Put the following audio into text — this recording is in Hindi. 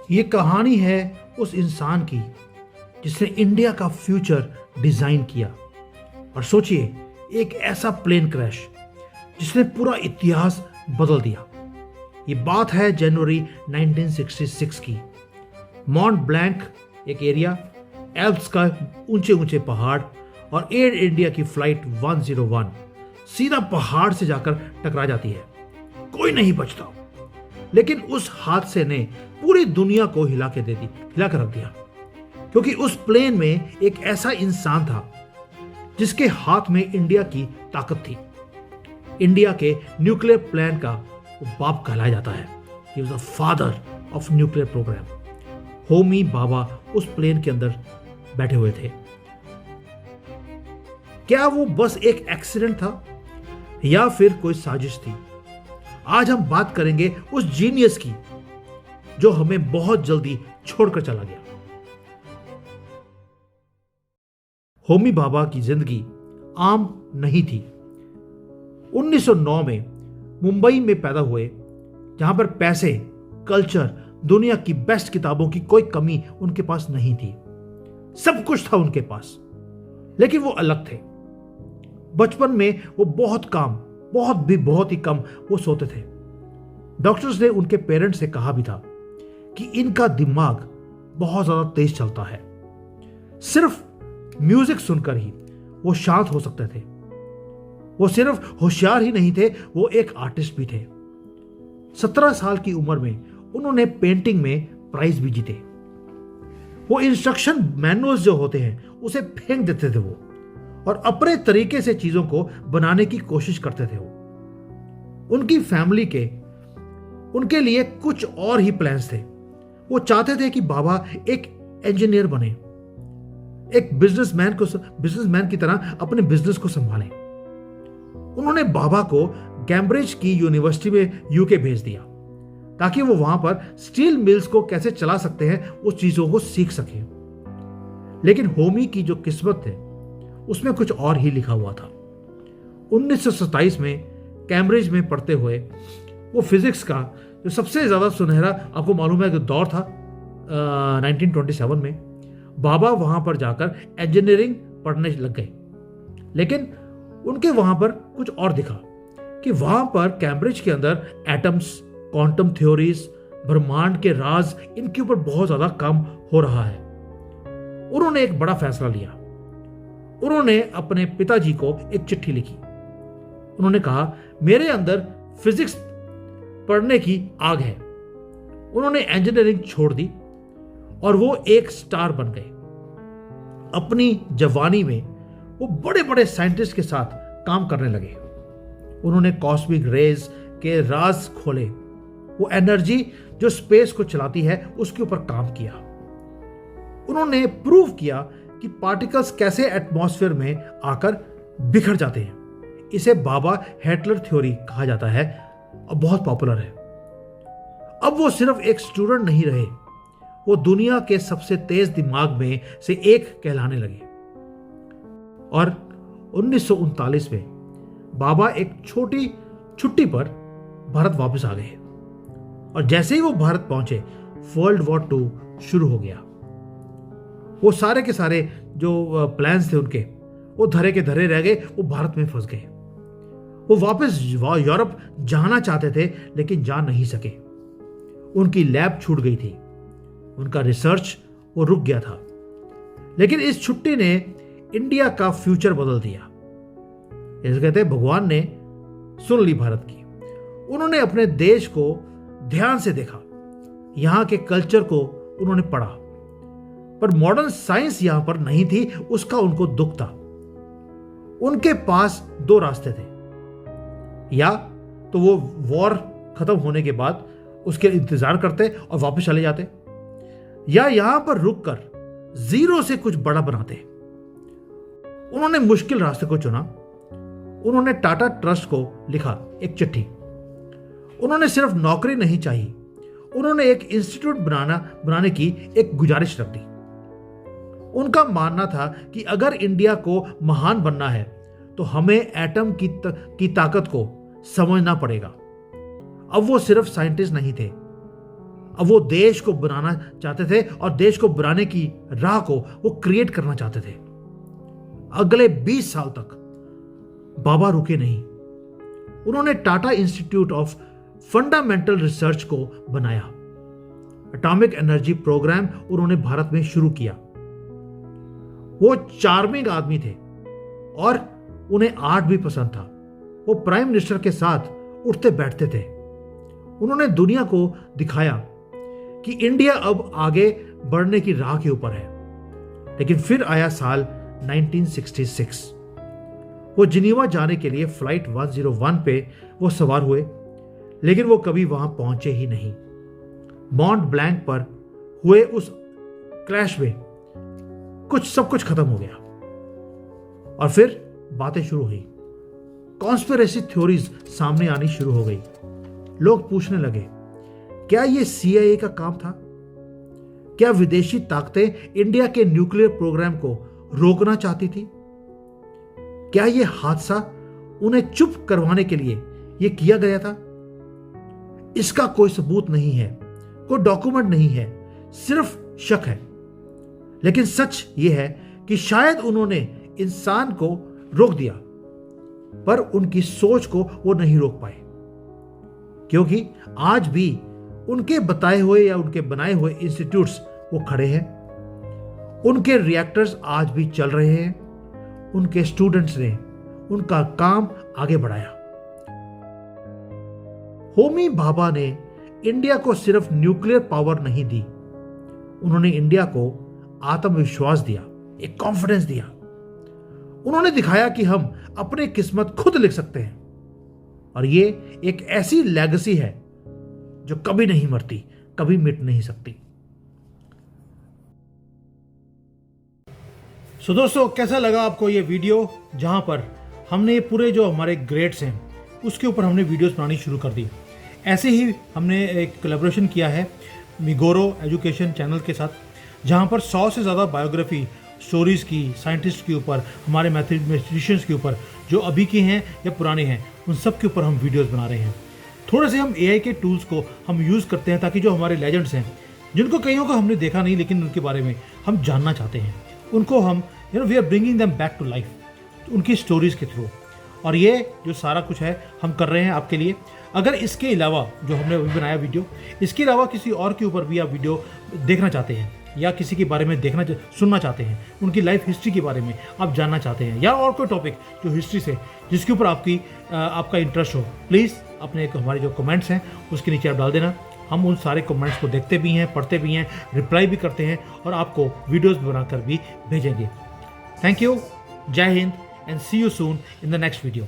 ये कहानी है उस इंसान की जिसने इंडिया का फ्यूचर डिजाइन किया। और सोचिए, एक ऐसा प्लेन क्रैश जिसने पूरा इतिहास बदल दिया। ये बात है जनवरी 1966 की। माउंट ब्लैंक एक एरिया, एल्प्स का ऊंचे ऊंचे पहाड़ और एयर इंडिया की फ्लाइट 101 सीधा पहाड़ से जाकर टकरा जाती है। कोई नहीं बचता, लेकिन उस हादसे ने पूरी दुनिया को हिला कर रख दिया। क्योंकि उस प्लेन में एक ऐसा इंसान था जिसके हाथ में इंडिया की ताकत थी। इंडिया के न्यूक्लियर प्लान का वो बाप कहलाया जाता है। He was the father of nuclear program. Homi Bhabha उस प्लेन के अंदर बैठे हुए थे। क्या वो बस एक एक्सीडेंट था या फिर कोई साजिश थी? आज हम बात करेंगे उस जीनियस की जो हमें बहुत जल्दी छोड़कर चला गया। होमी भाभा की जिंदगी आम नहीं थी। 1909 में मुंबई में पैदा हुए, जहां पर पैसे, कल्चर, दुनिया की बेस्ट किताबों की कोई कमी उनके पास नहीं थी। सब कुछ था उनके पास, लेकिन वो अलग थे। बचपन में वो बहुत ही कम वो सोते थे। डॉक्टर्स ने उनके पेरेंट्स से कहा भी था कि इनका दिमाग बहुत ज्यादा तेज चलता है। सिर्फ म्यूजिक सुनकर ही वो शांत हो सकते थे। वो सिर्फ होशियार ही नहीं थे, वो एक आर्टिस्ट भी थे। 17 साल की उम्र में उन्होंने पेंटिंग में प्राइज भी जीते। वो इंस्ट्रक्शन मैनुअल्स जो होते हैं उसे फेंक देते थे वो, और अपने तरीके से चीजों को बनाने की कोशिश करते थे वो। उनकी फैमिली के उनके लिए कुछ और ही प्लान्स थे। वो चाहते थे कि बाबा एक इंजीनियर बने, एक बिजनेसमैन की तरह अपने बिजनेस को संभालें। उन्होंने बाबा को कैम्ब्रिज की यूनिवर्सिटी में यूके भेज दिया ताकि वो वहां पर स्टील मिल्स को कैसे चला सकते हैं उस चीजों को सीख सकें। लेकिन होमी की जो किस्मत है उसमें कुछ और ही लिखा हुआ था। 1927 में कैम्ब्रिज में पढ़ते हुए वो फिजिक्स का जो सबसे ज्यादा सुनहरा, आपको मालूम है कि दौर था 1927 में, बाबा वहां पर जाकर इंजीनियरिंग पढ़ने लग गए। लेकिन उनके वहां पर कुछ और दिखा कि वहां पर कैम्ब्रिज के अंदर एटम्स, क्वांटम थ्योरीज, ब्रह्मांड के राज, इनके ऊपर बहुत ज्यादा काम हो रहा है। उन्होंने एक बड़ा फैसला लिया। उन्होंने अपने पिताजी को एक चिट्ठी लिखी। उन्होंने कहा, मेरे अंदर फिजिक्स पढ़ने की आग है। उन्होंने इंजीनियरिंग छोड़ दी और वो एक स्टार बन गए। अपनी जवानी में वो बड़े बड़े साइंटिस्ट के साथ काम करने लगे। उन्होंने कॉस्मिक रेज के राज खोले। वो एनर्जी जो स्पेस को चलाती है उसके ऊपर काम किया। उन्होंने प्रूव किया कि पार्टिकल्स कैसे एटमॉस्फेयर में आकर बिखर जाते हैं। इसे बाबा हेटलर थ्योरी कहा जाता है और बहुत पॉपुलर है। अब वो सिर्फ एक स्टूडेंट नहीं रहे, वो दुनिया के सबसे तेज दिमाग में से एक कहलाने लगे। और 1939 में बाबा एक छोटी छुट्टी पर भारत वापस आ गए, और जैसे ही वो भारत पहुंचे वर्ल्ड वॉर 2 शुरू हो गया। वो सारे के सारे जो प्लान्स थे उनके, वो धरे के धरे रह गए। वो भारत में फंस गए। वो वापस यूरोप जाना चाहते थे लेकिन जा नहीं सके। उनकी लैब छूट गई थी, उनका रिसर्च वो रुक गया था। लेकिन इस छुट्टी ने इंडिया का फ्यूचर बदल दिया। जैसे कहते हैं, भगवान ने सुन ली भारत की। उन्होंने अपने देश को ध्यान से देखा, यहां के कल्चर को उन्होंने पढ़ा, पर मॉडर्न साइंस यहां पर नहीं थी, उसका उनको दुख था। उनके पास 2 रास्ते थे। या तो वो वॉर खत्म होने के बाद उसके इंतजार करते और वापस चले जाते, या यहां पर रुककर जीरो से कुछ बड़ा बनाते। उन्होंने मुश्किल रास्ते को चुना। उन्होंने टाटा ट्रस्ट को लिखा एक चिट्ठी। उन्होंने सिर्फ नौकरी नहीं चाहिए, उन्होंने एक इंस्टीट्यूट बनाने की एक गुजारिश रख दी। उनका मानना था कि अगर इंडिया को महान बनना है तो हमें एटम की ताकत को समझना पड़ेगा। अब वो सिर्फ साइंटिस्ट नहीं थे, अब वो देश को बनाना चाहते थे और देश को बनाने की राह को वो क्रिएट करना चाहते थे। अगले 20 साल तक बाबा रुके नहीं। उन्होंने Tata institute of fundamental research को बनाया। एटॉमिक एनर्जी प्रोग्राम उन्होंने भारत में शुरू किया। वो चार्मिंग आदमी थे और उन्हें आर्ट भी पसंद था। वो प्राइम मिनिस्टर के साथ उठते बैठते थे। उन्होंने दुनिया को दिखाया कि इंडिया अब आगे बढ़ने की राह के ऊपर है। लेकिन फिर आया साल 1966। वो जिनीवा जाने के लिए फ्लाइट 101 पे वो सवार हुए, लेकिन वो कभी वहां पहुंचे ही नहीं। मॉन्ट ब्लैंक पर हुए उस क्रैश में सब कुछ खत्म हो गया। और फिर बातें शुरू हुई। कॉन्स्पिरेसी थ्योरीज सामने आनी शुरू हो गई। लोग पूछने लगे, क्या यह CIA का काम था? क्या विदेशी ताकतें इंडिया के न्यूक्लियर प्रोग्राम को रोकना चाहती थी? क्या यह हादसा उन्हें चुप करवाने के लिए यह किया गया था? इसका कोई सबूत नहीं है, कोई डॉक्यूमेंट नहीं है, सिर्फ शक है। लेकिन सच यह है कि शायद उन्होंने इंसान को रोक दिया, पर उनकी सोच को वो नहीं रोक पाए, क्योंकि आज भी उनके बताए हुए या उनके बनाए हुए इंस्टीट्यूट्स वो खड़े हैं। उनके रिएक्टर्स आज भी चल रहे हैं। उनके स्टूडेंट्स ने उनका काम आगे बढ़ाया। होमी भाभा ने इंडिया को सिर्फ न्यूक्लियर पावर नहीं दी, उन्होंने इंडिया को आत्मविश्वास दिया, एक कॉन्फिडेंस दिया। उन्होंने दिखाया कि हम अपनी किस्मत खुद लिख सकते हैं। और ये एक ऐसी लेगेसी है जो कभी नहीं मरती, कभी मिट नहीं सकती। सो दोस्तों, कैसा लगा आपको ये वीडियो, जहां पर हमने पूरे जो हमारे ग्रेड्स हैं उसके ऊपर हमने वीडियोस बनानी शुरू कर दी। ऐसे ही हमने एक कोलैबोरेशन किया है मिगोरो एजुकेशन चैनल के साथ, जहां पर 100 से ज़्यादा बायोग्राफी स्टोरीज़ की, साइंटिस्ट के ऊपर, हमारे मैथमेटिशियंस के ऊपर, जो अभी के हैं या पुराने हैं, उन सब के ऊपर हम वीडियोस बना रहे हैं। थोड़े से हम AI के टूल्स को हम यूज़ करते हैं ताकि जो हमारे लेजेंड्स हैं, जिनको कईयों को हमने देखा नहीं लेकिन उनके बारे में हम जानना चाहते हैं, उनको हम we are bringing them back to life उनकी स्टोरीज़ के थ्रू। और ये जो सारा कुछ है हम कर रहे हैं आपके लिए। अगर इसके अलावा जो हमने अभी बनाया वीडियो, इसके अलावा किसी और के ऊपर भी आप वीडियो देखना चाहते हैं या किसी के बारे में सुनना चाहते हैं, उनकी लाइफ हिस्ट्री के बारे में आप जानना चाहते हैं, या और कोई टॉपिक जो हिस्ट्री से जिसके ऊपर आपका इंटरेस्ट हो, प्लीज़ अपने हमारे जो कमेंट्स हैं उसके नीचे आप डाल देना। हम उन सारे कमेंट्स को देखते भी हैं, पढ़ते भी हैं, रिप्लाई भी करते हैं और आपको वीडियोस बनाकर भी भेजेंगे। थैंक यू, जय हिंद, and see you soon in the next video.